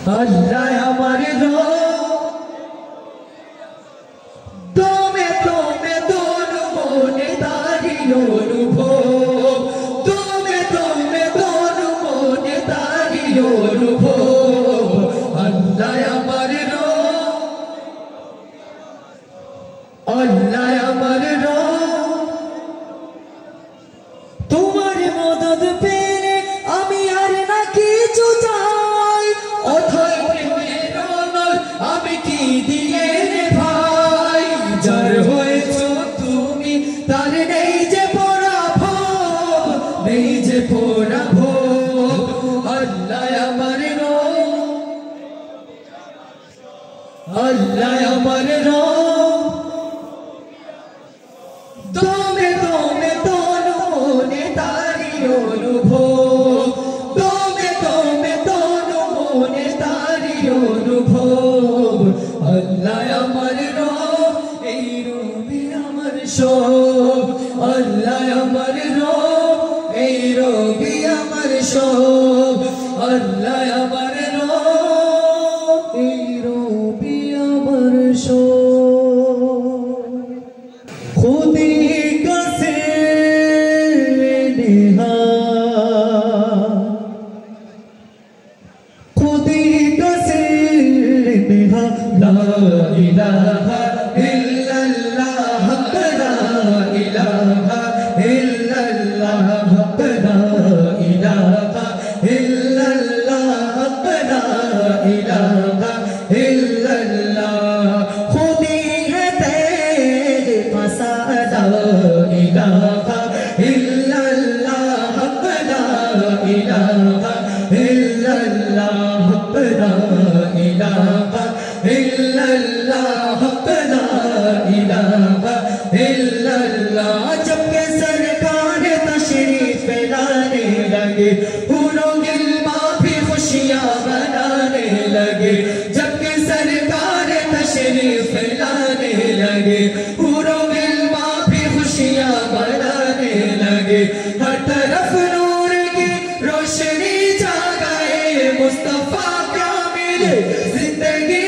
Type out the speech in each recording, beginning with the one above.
আল্লাহ আমার তুমি তুমি দোন মনে দাঁড়িয়ে অনুভব তুমি তুমি দোন মনে দাঁড়িয়ে অনুভব আল্লাহ আমার আল্লাহ আমার তোমার মদদ পেলে আমি আর না কিছু চাই অথই প্রেমের নল আমি কি দিয়ে রে ভাই যার হয়েছো তুমি তার নেই যে পরাভব নেই যে পরাভব আল্লাহ আমার আল্লাহ আমার তুমি তুমি তোর মনে দাঁড়িয়ে অনুভব তুমি তুমি তোর মনে দাঁড়িয়ে অনুভব আল্লাহ আমার রব এই রবি আমার সব আল্লাহ আমার রব এই রবি আমার সব আল্লাহ আমার রব এই রবি আমার সব খুদি لا إله إلا الله لا إله إلا الله لا إله إلا الله لا إله إلا الله خودی ہے تیرے پاس لا إله إلا الله لا إله إلا الله لا إله إلا الله لا إله إلا الله جب کہ سرکار تشریف لانے لگے حوروں گلما بھی خوشیاں منانے لگے جب کہ سرکار تشریف لانے لگے حوروں گلما بھی خوشیاں منانے لگے ہر طرف نور کی روشنی جا گئے مصطفیٰ کامل زندگی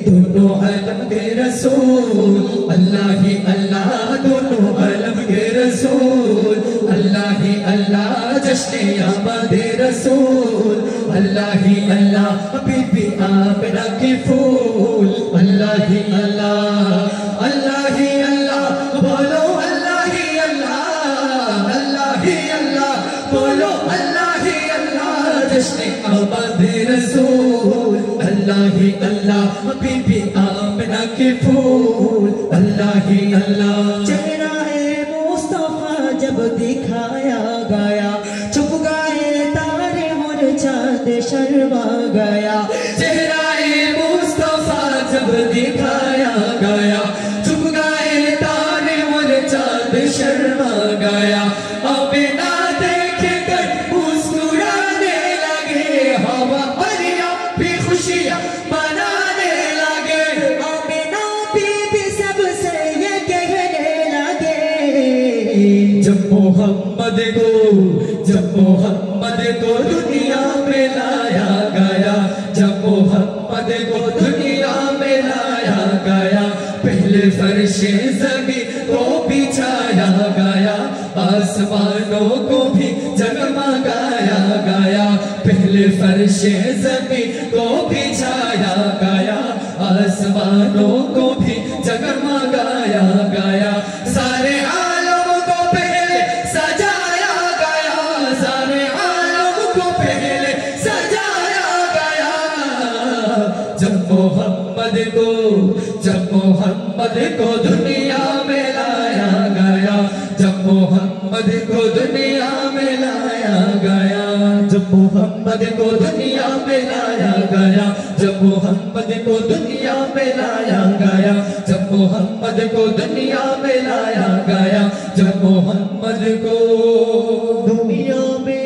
دونوں علم کے رسول اللہ ہی اللہ دونوں علم کے رسول اللہ ہی اللہ جشن آمد رسول اللہ ہی اللہ بی بی آمنہ کے پھول اللہ ہی اللہ اللہ ہی اللہ بولو اللہ ہی اللہ اللہ ہی اللہ بولو اللہ ہی اللہ جشن آمد رسول اللہ ہی اللہ بی بی آمنہ کے پھول اللہ ہی اللہ چہرہ مصطفیٰ جب دکھایا گیا چھپ گئے تارے اور چاند شرما گیا چہرہ مصطفیٰ جب دکھایا گیا چھپ گئے تارے اور چاند شرما گیا آمنہ دیکھ کر مسکرانے لگے ہوا مریم بھی خوشیاں منانے لگے آمنہ بی بی سب سے یہ کہنے لگے جب محمد کو دنیا میں لایا گیا جب محمد کو دنیا میں لایا گیا پہلے فرش زمین کو بچھایا گیا آسمانوں کو بھی جگمگایا گیا پہلے فرش زمین کو بچھایا گیا آسمانوں کو بھی جگمگایا گیا سارے عالم کو پہلے سجایا گیا سارے عالم کو پہلے سجایا گیا جب محمد کو دنیا میں لایا گیا جب محمد کو دنیا میں لایا گیا جب محمد کو دنیا میں لایا گیا جب محمد کو دنیا میں لایا گیا جب محمد کو دنیا میں لایا گیا جب محمد کو دنیا میں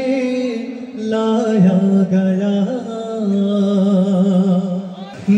لایا گیا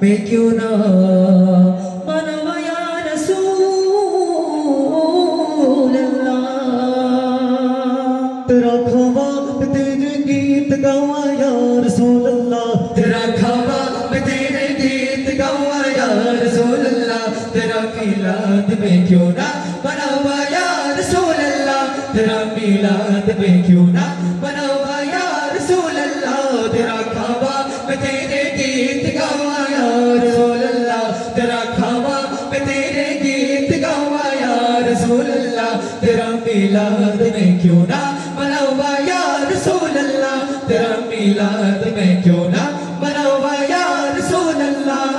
میں کیوں نہ مناواں یا رسول اللہ تیرا کھاوا میں تیرے گیت گاواں یا رسول اللہ تیرا کھاوا میں تیرے گیت گاواں یا رسول اللہ تیرا میلاد میں کیوں نہ مناواں یا رسول اللہ تیرا میلاد میں کیوں نہ مناواں یا رسول اللہ تیرا کھاوا میں تیرے گیت گاواں یا رسول اللہ تیرا کھاوا میں تیرے گیت گاواں یا رسول اللہ تیرا میلاد میں کیوں نہ مناواں یا رسول اللہ تیرا میلاد میں کیوں نہ مناواں یا رسول اللہ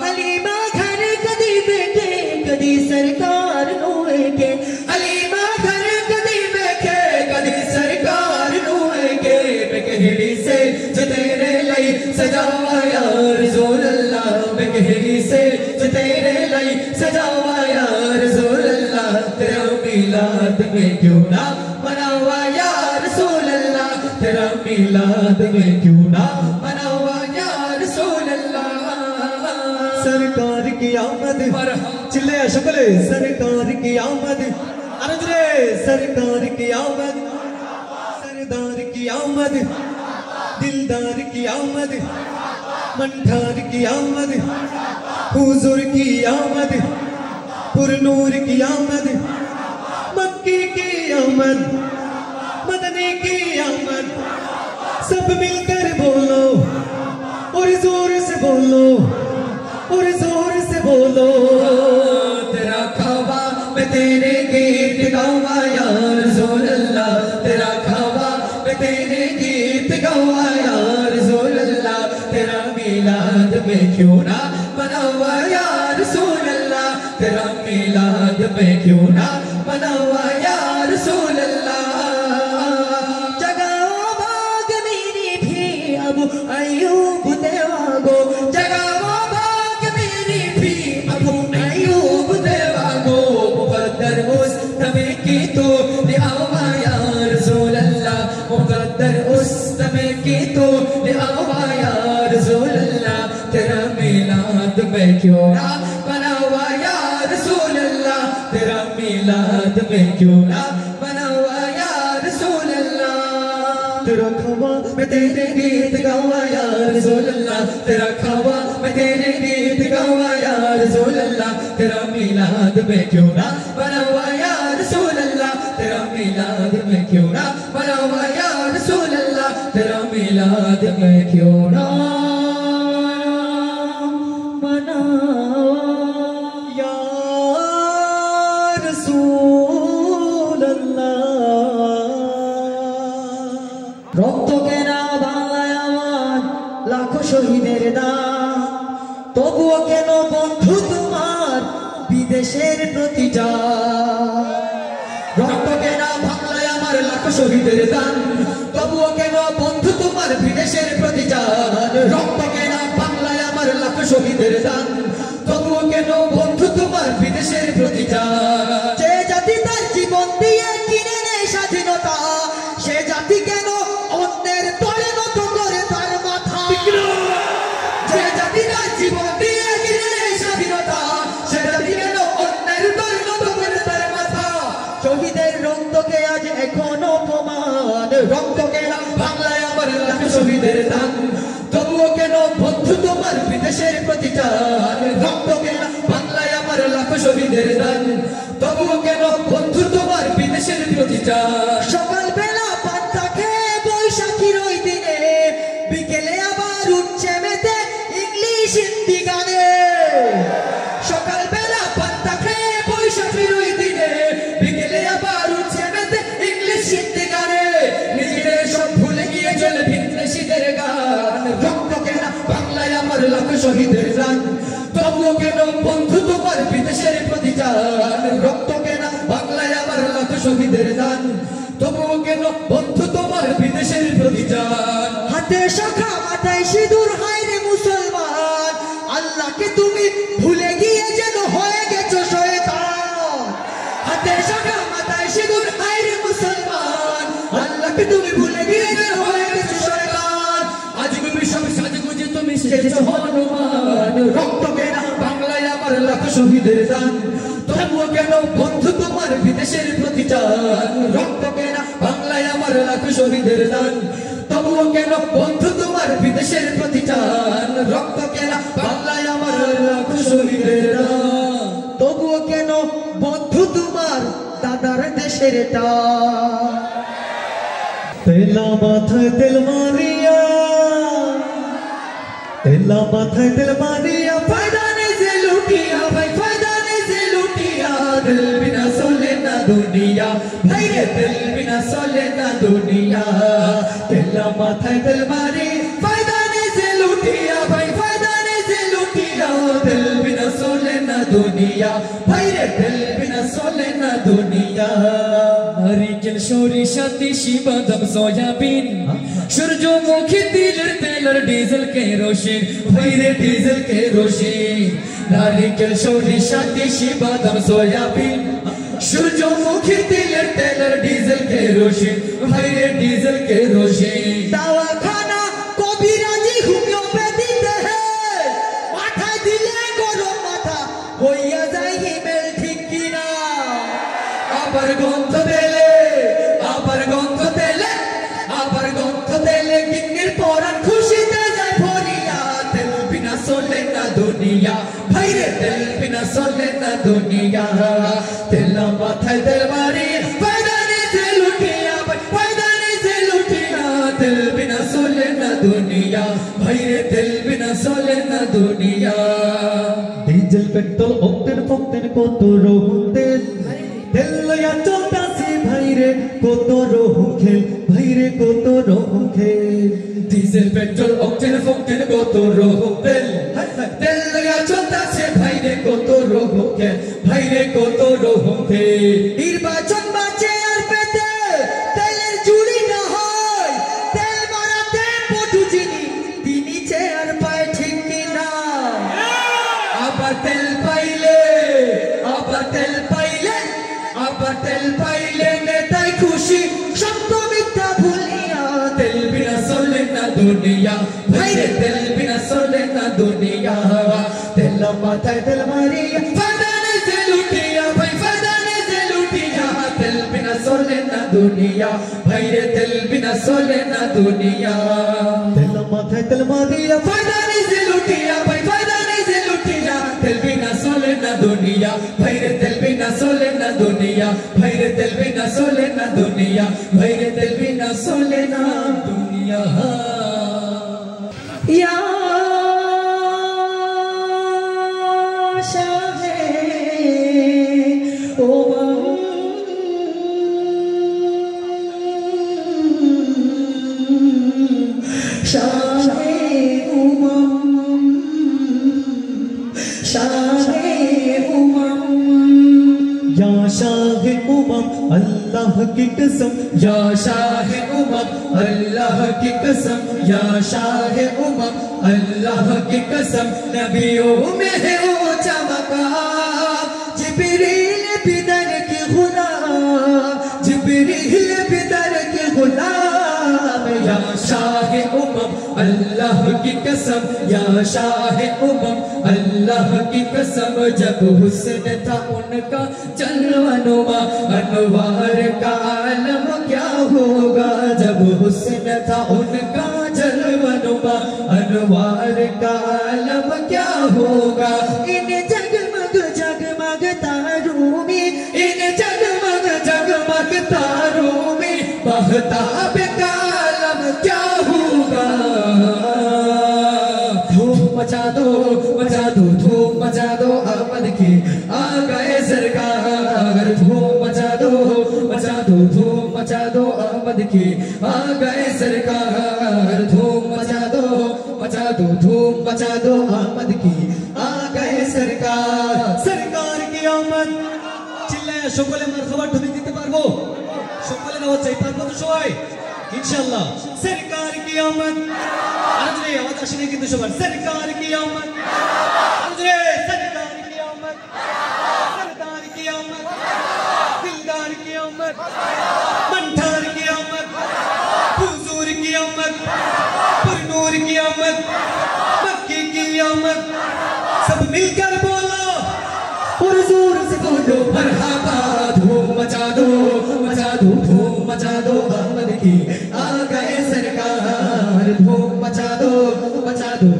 حلیمہ گھر کدی بیٹھے کدی سرکار نوئے کے حلیمہ گھر کدی بیٹھے کدی سرکار نوئے کے میں کہڑی سے جو تیرے لئی سجاواں یا رسول اللہ میں کہڑی سے جو تیرے لئی سجاواں یا رسول اللہ تیرا میلاد میں کیوں نہ مناواں یا رسول اللہ تیرا میلاد میں کیوں نہ مناواں یا رسول اللہ سرکار کی آمد چلے شکل سرکار کی آمد ارجرے سرکار کی آمد سردار کی آمد دلدار کی آمد منٹھار کی آمد حضور کی آمد پر نور کی آمد مکی کی آمد مدنی کی آمد سب مل کر بولو اور زور سے بولو اور زور سے بولو تیرا کھاوا میں تیرے گیت گاواں یا رسول اللہ تیرا کھاوا میں تیرے گیت گاواں یا رسول اللہ تیرا میلاد میں کیوں نہ مناواں یا رسول اللہ تیرا میلاد میں کیوں نہ مناواں یا رسول اللہ جگاؤ باغ میری بھی اب ایوب دیواگو جگاؤ باغ میری بھی اب ایوب دیواگو مقدر اس تمہیں کی تو لے آواں یا رسول اللہ مقدر اس تمہیں کی تو لے آواں یا رسول اللہ تیرا میلاد میں کیوں نہ مناواں یا رسول اللہ تیرا میلاد میں کیوں نہ مناواں یا رسول اللہ تیرا کھوا میں تیرے گیت گاواں یا رسول اللہ تیرا کھوا میں تیرے گیت گاواں یا رسول اللہ تیرا میلاد میں کیوں نہ مناواں یا رسول اللہ تیرا میلاد میں کیوں نہ مناواں یا رسول اللہ تیرا میلاد میں کیوں نہ یا رسول اللہ রক্ত কেনা বাংলায় আমার লাখো শহীদের দান তবুও কেন বন্ধু তোমার বিদেশের প্রতি যায় রক্ত কেনা বাংলায় আমার লাখো শহীদের দান তবুও কেন বন্ধু তোমার বিদেশের প্রতি যায় রক্ত কেনা বাংলায় আমার লাখো শহীদের দান তবুও কেন বন্ধু তোমার বিদেশের প্রতি যায় যে জাতি তার জীবন দিয়ে কিনে নেয় স্বাধীনতা সে জাতি কেন অন্যের তলে নত করে তার মাথা যে জাতি তার জীবন দিয়ে কিনে নেয় স্বাধীনতা সে জাতি কেন অন্যের তলে নত করে তার মাথা শহীদের রক্তকে আজ এখনো প্রমাণ রক্ত কেন বাংলায় আমার লাখো শহীদের দান তবুও কেন বন্ধু তোমার বিদেশের প্রতি টান রক্ত কেন বাংলায় আমার লাখো শহীদের দান তবুও কেন বন্ধু তোমার বিদেশের প্রতি টান সকালবেলা পান্তা খেয়ে বৈশাখীর ওই দিনে বিকেলে আবার উঠছে মেতে ইংলিশ হিন্দি গানে সকালবেলা পান্তা খেয়ে বৈশাখীর ওই দিনে বিকেলে আবার উঠছে মেতে ইংলিশ হিন্দি গানে নিজেদের সব ভুলে গিয়ে চলে ভিনদেশীদের গান রক্ত কেন বাংলায় আমার লাখো শহীদের দান তবুও কেন বন্ধু তোমার বিদেশের প্রতি টান রক্ত কেন বাংলায় আমার লাখো শহীদের দান তবুও কেন বন্ধু তোমার বিদেশের প্রতি টান হাতে শাখা মাথায় সিঁদুর হায় রে মুসলমান আল্লাহকে তুমি ভুলে গিয়ে যেন হয়ে গেছো শয়তান হাতে শাখা মাথায় সিঁদুর হায় রে মুসলমান আল্লাহকে তুমি ভুলে গিয়ে যেন হয়ে গেছো শয়তান আজ তুমি সব সাজগুজে তুমি শিখেছো হনুমান রক্ত কেনা বাংলায় আমার লাখ শহীদের দান তবুও কেন বন্ধু তোমার বিদেশের প্রতি টান রক্ত কেনা বাংলায় আমার লাখ শহীদের দান তবুও কেন বন্ধু তোমার বিদেশের প্রতি টান রক্ত কেনা বাংলায় আমার লাখ শহীদের দান তবুও কেন বন্ধু তোমার দাদার দেশের টান তেলা মাথায় তেল মারিয়া তেলা মাথায় তেল মারিয়া फायदा नहीं से लूटिया भाई फायदा नहीं से लूटिया दिल बिना सोले ना दुनिया भाई रे दिल बिना सोले ना दुनिया तेला माथा दिल मारी फायदा नहीं से लूटिया भाई फायदा नहीं से लूटिया दिल बिना सोले ना दुनिया भाई रे दिल बिना सोले ना दुनिया নারিকেল সরিষা তিসি বাদাম সয়াবিন সূর্যমুখী তিলের তেলের ডিজেল কেরোসিন ভাইরে ডিজেল কেরোসিন নারিকেল সরিষা তিসি বাদাম সয়াবিন সূর্যমুখী তিলের তেলের ডিজেল কেরোসিন ভাইরে ডিজেল কেরোসিন দাওয়াখানা কবিরাজি হোমিওপ্যাথিতে মাথায় দিলে গরম মাথা হইয়া যায় হিমেল ঠিক কিনা আবার গন্ধ তেলে গিন্নির পরান খুশিতে যায় ভরিয়া তেল বিনা চলে না দুনিয়া ভাইরে তেল বিনা চলে না দুনিয়া তেল মাথায় তেল মারি ফায়দা নেই যে লুটিয়া ফায়দা নেই যে লুটিয়া তেল বিনা চলে না দুনিয়া ভাইরে তেল বিনা চলে না দুনিয়া ডিজেল পেট্রোল অক্টেন ফক্টেন কত রকম তেল তেল লইয়া চলতাছে ভাইরে কত রকম খেল ভাইরে কত রকম খেল ডিজেল পেট্রোল অক্টেন ফক্টেন কত রকম তেল তেল লাগা চলতাছে ভাইরে কত রকম খেল ভাইরে কত রকম খেল নির্বাচন বাঁচে আর পেতে তেলের চুরি না হয় তেল মারাতে পটু চিনি তিনি চেয়ার পায় ঠিক কিনা আবার তেল পাইলে নেতাই খুশি সত্য মিথ্যা ভুলিয়া তেল বিনা চলে না দুনিয়া ভাইরে তেল বিনা চলে না দুনিয়া তেল মাথায় তেল মারিয়া ফায়দা নেই যে লুটিয়া ভাই ফায়দা নেই যে লুটিয়া তেল বিনা চলে না দুনিয়া ভাইরে তেল বিনা চলে না দুনিয়া তেল মাথায় তেল মারিয়া ফায়দা নেই যে লুটিয়া ভাই ফায়দা নেই যে লুটিয়া তেল বিনা চলে না দুনিয়া ভাইরে তেল বিনা চলে না দুনিয়া ভাইরে তেল বিনা চলে না দুনিয়া ভাইরে তেল বিনা চলে না দুনিয়া ইয়া শাহে ও শাহে या शाह उमम अल्लाह की कसम या शाह उमम अल्लाह की कसम या शाह उमम अल्लाह की कसम नबियों में है ऊंचा मकाम जिब्रील बिदर के गुलाम जिब्रील बिदर के गुलाम या शाह उमम अल्लाह की कसम या शाह उमम अल्लाह की कसम जब हुस्न था उनका जलवानुमा अनवार का आलम क्या होगा जब हुस्न था उनका जलवानुमा अनवार का आलम क्या होगा इन जगमग जगमग तारों में इन जगमग जगमग तारों में बहताब का आलम क्या होगा धूम मचा दो धूम मचा दो अहमद की आ गए सरकार धूम मचा दो धूम मचा दो अहमद की आ गए सरकार धूम मचा दो धूम मचा दो अहमद की आ गए सरकार सरकार की आमद चिल्लाया সকলে মারহাবা ধ্বনি দিতে পারবো সকলে আওয়াজ চাই পারবো তো সবাই ইনশাআল্লাহ सरकार की आमद আজ রে আওয়াজ আসেনি কিন্তু সবার सरकार की आमद আজ রে सरकार की आमद सरदार की आमद दिलदार की आमद मंठार की आमद हुजूर की आमद पुरनूर की आमद आमद सब मिलकर बोलो और जोर से बोलो मरहबा धूम मचा दो धूम मचा दो आमद की आ गए सरकार धूम मचा दो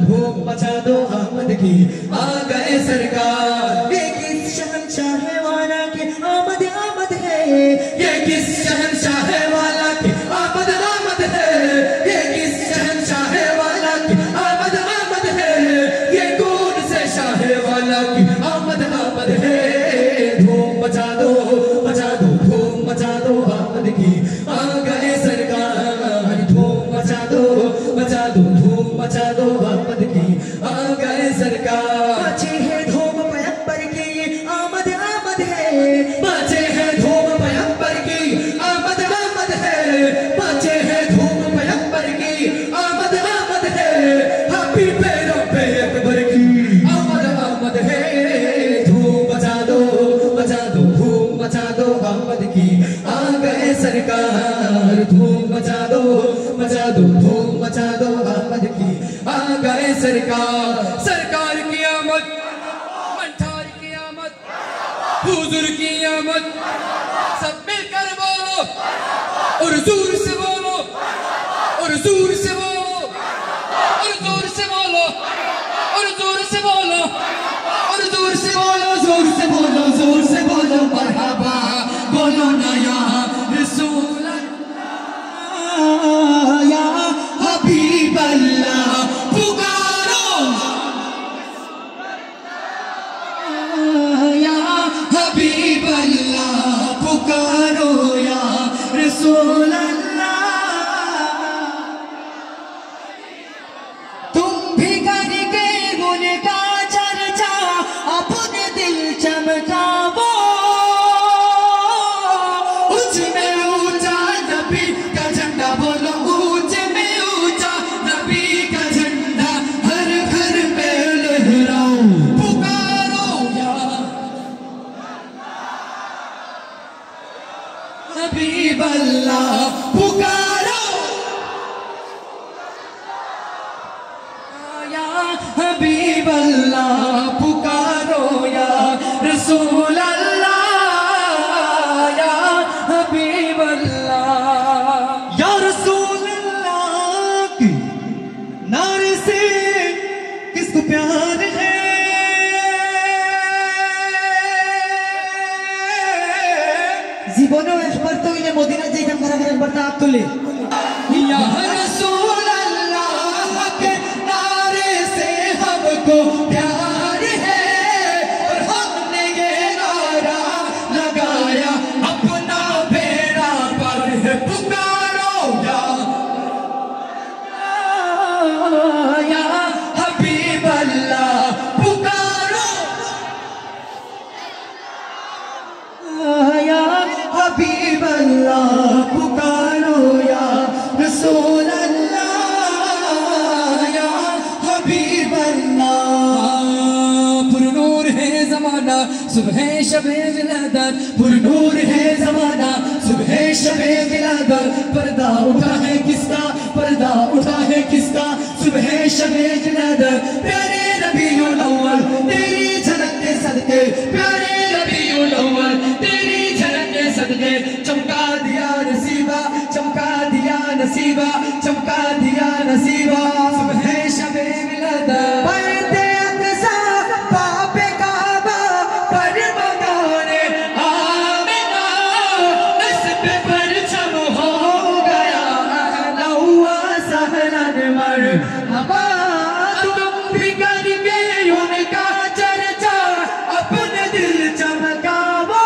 धूम मचा दो आमद की आ गए सरकार ये किस शहंशाह वाला की आमद आमद है ये किस शहंशाह वाला की आमद आमद है ये किस शहंशाह वाला की आमद आमद है ये कौन से शाह वाला की आमद आमद है धूम मचा दो धूम मचा दो आमद की आ गए सरकार धूम मचा दो धूम मचा दो आमद की आ गए सरकार बचे है धूम पैगंबर की आमद आमद है बचे है धूम पैगंबर की आमद आमद है बचे है धूम पैगंबर की आमद आमद है हबीब रब्बे अकबर की आमद आमद है धूम मचा दो धूम मचा दो आमद की आ गए सरकार धूम मचा दो धूम मचा दो आमद की आ गए सरकार की आमद मंठार की आमद हुजूर की आमद सब मिलकर बोलो और जोर से बोलो और जोर से बोलो और जोर से बोलो और जोर से बोलो और जोर से बोलो जोर से बोलो जोर से बोलो मरहबा बोलो ना या रसूल अल्लाह या हबीब अल्लाह पुकारो या हबीब अल्लाह पुकारो या रसूल अल्लाह तुम भी करके उनका चर्चा अपने दिल चमकाओ उच्च में ऊंचा नबी का झंडा बोलो ऊंच में ऊंचा नबी का झंडा हर घर में लहराओ पुकारो या हबीब अल्लाह पुकारो या हबीब अल्लाह पुकारो या रसूल अल्लाह या हबीब अल्लाह या रसूल अल्लाह की नारे से किसको प्यार है জীবনেও একবার তো ইলে মদিনা যেখান খারাপ একবার তা তুলে या रसूल अल्लाह के नारे से हमको प्यार है और हमने ये नारा लगाया अपना बेड़ा पर है पुकारो या हबीब अल्लाह पुकारो या हबीब अल्लाह पुकारो या रसूल अल्लाह या हबीब अल्लाह पुरनूर है जमाना सुबह शबे विलादत पुरनूर है जमाना सुबह शबे विलादत पर्दा उठा है किसका सुबह शबे विलादत प्यारे रबीउल अव्वल तेरी झलक के सदके प्यारे रबीउल अव्वल तेरी झलक के सदके चमका दिया नसीबा चमका दिया नसीबा चमका दिया नसीबा सुबह शबे विलादत पर्दे अक़सा बाबे काबा पर मकाने आमिना नस्ब परचम हो गया अहला हुआ सहलन मरहबा तुम भी करके उनका चर्चा अपने दिल चमकाओ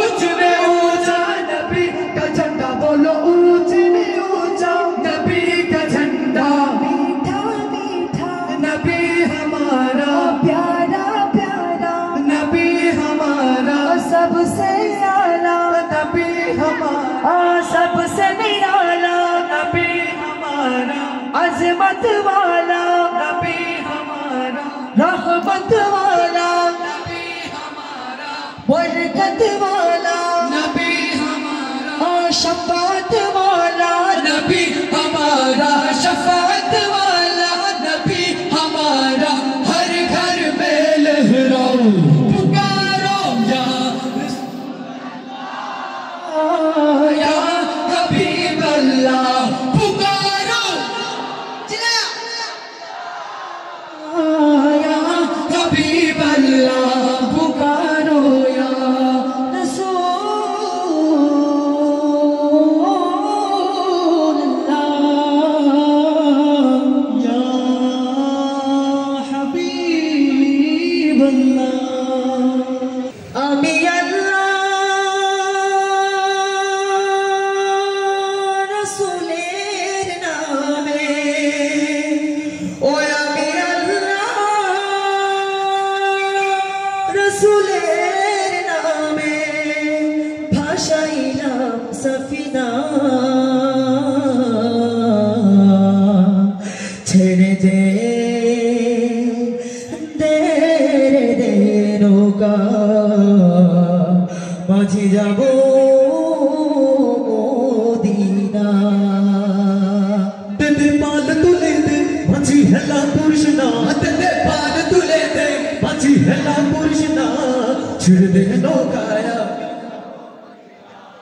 उच्च में ऊंचा नबी का झंडा बोलो ऊंच में ऊंचा नबी का झंडा मीठा मीठा नबी हमारा प्यारा प्यारा नबी हमारा सबसे आला नबी हमारा सबसे निराला नबी हमारा अजमत वाला नबी हमारा रहमत वाला नबी हमारा बरकत वाला नबी हमारा शफाअत वाला नबी हमारा शफाअत वाला नबी हमारा ছেড়ে দে দে দে নৌকা মাঝি যাব মদিনা দে দে পাল তুলে দে মাঝি হেলা পুরুষ না দে দে পাল তুলে দে মাঝি হেলা পুরুষ না ছেড়ে দে নৌকায়া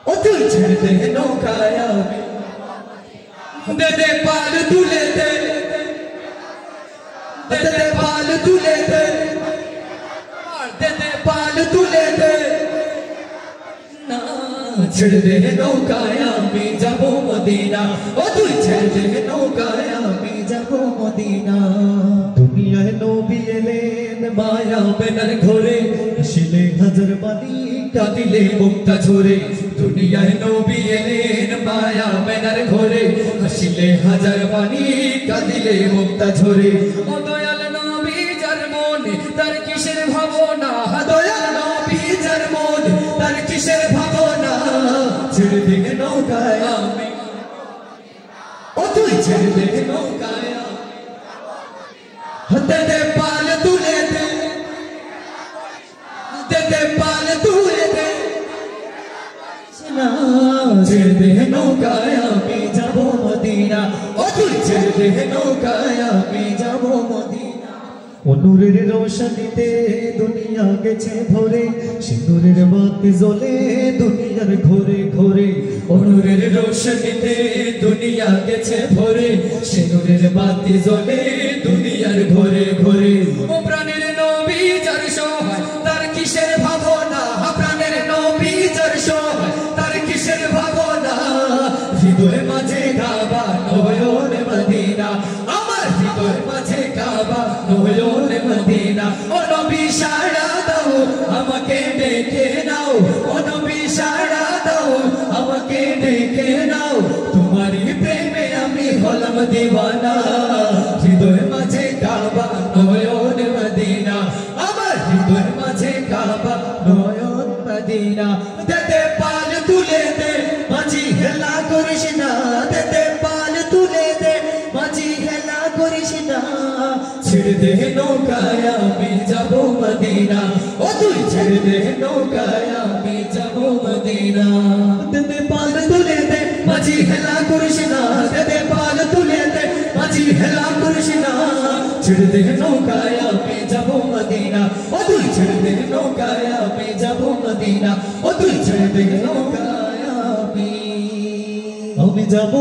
ও তুই ছেড়ে দে নৌকায়া দে দে পাল তুলে দে দে দে পাল তুলে দে দে দে পাল তুলে দে না ছেড়ে দে নৌকায় আমি যাব মদিনা ও তুই ছেড়ে দে নৌকায় আমি যাব মদিনা দুনিয়ায় নবী এলেন মায়া বেনার ঘরে শিলে হাজার বাণী কাঁদিলে মুক্তা ঝরে দুনিয়ায় নবী এলেন মায়া বেনার ঘরে হাসিলে হাজার বাণী কাঁদিলে মুক্তা ঝরে ও দয়াল নবী যার মনে তার কিসের ভাবনা দয়াল নবী যার মনে তার কিসের ভাবনা ছেড়ে দে নৌকায় আমি ও তুই ছেড়ে দে নৌকায় দে দে পাল তুলে দে দে দে পাল তুলে দে ছেড়ে দে নৌকায় আমি যাব মদিনা ও তুই ছেড়ে দে নৌকায় আমি যাব মদিনা অনুরের রোশনীতে দুনিয়া গেছে ভরে সিঁদুরের বাতি জ্বলে দুনিয়ার ঘরে ঘরে অনুরের রোশনীতে দুনিয়া গেছে ভরে সিঁদুরের বাতি জ্বলে দুনিয়ার ঘরে ঘরে ও প্রাণের নবী যার সহায় তার কিসের ভাবনা প্রাণের নবী যার সহায় তার কিসের ভাবনা হৃদয় মাঝে কাবা নয়ন মদিনা আমার হৃদয় মাঝে কাবা নয়ন মদিনা ও নবী সাড়া দাও আমাকে ডেকে নাও ও নবী সাড়া দাও আমাকে ডেকে নাও তোমারই প্রেমে আমি হলাম দিওয়ানা হৃদয় মাঝে কাবা নয়ন মদিনা আমার হৃদয় মাঝে কাবা নয়ন মদিনা দে দে পাল তুলে দে মাঝি হেলা করিস না দে দে পাল তুলে দে মাঝি হেলা করিস না ছেড়ে দে নৌকায় আমি যাব মদিনা ও তুই ছেড়ে দে নৌকায় আমি যাব মদিনা দে দে পাল তুলে দে মাঝি হেলা করিস না দে দে পাল তুলে দে মাঝি হেলা করিস না ছেড়ে দে নৌকায় আমি যাব মদিনা ও তুই ছেড়ে দে নৌকায় আমি যাব মদিনা ও তুই ছেড়ে দে নৌকায় আমি যাব